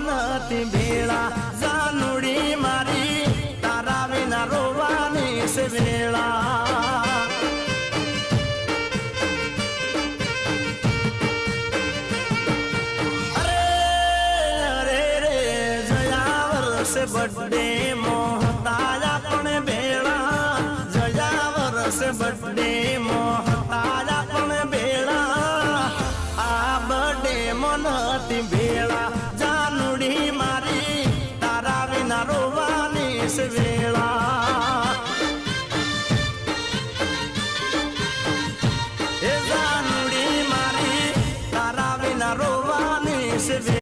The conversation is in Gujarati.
નથી ભેળા જાનુડી મારી તારા વિના રોવાની છે વેળા અરે અરે રે જયા વર્ષ બર્થડે મો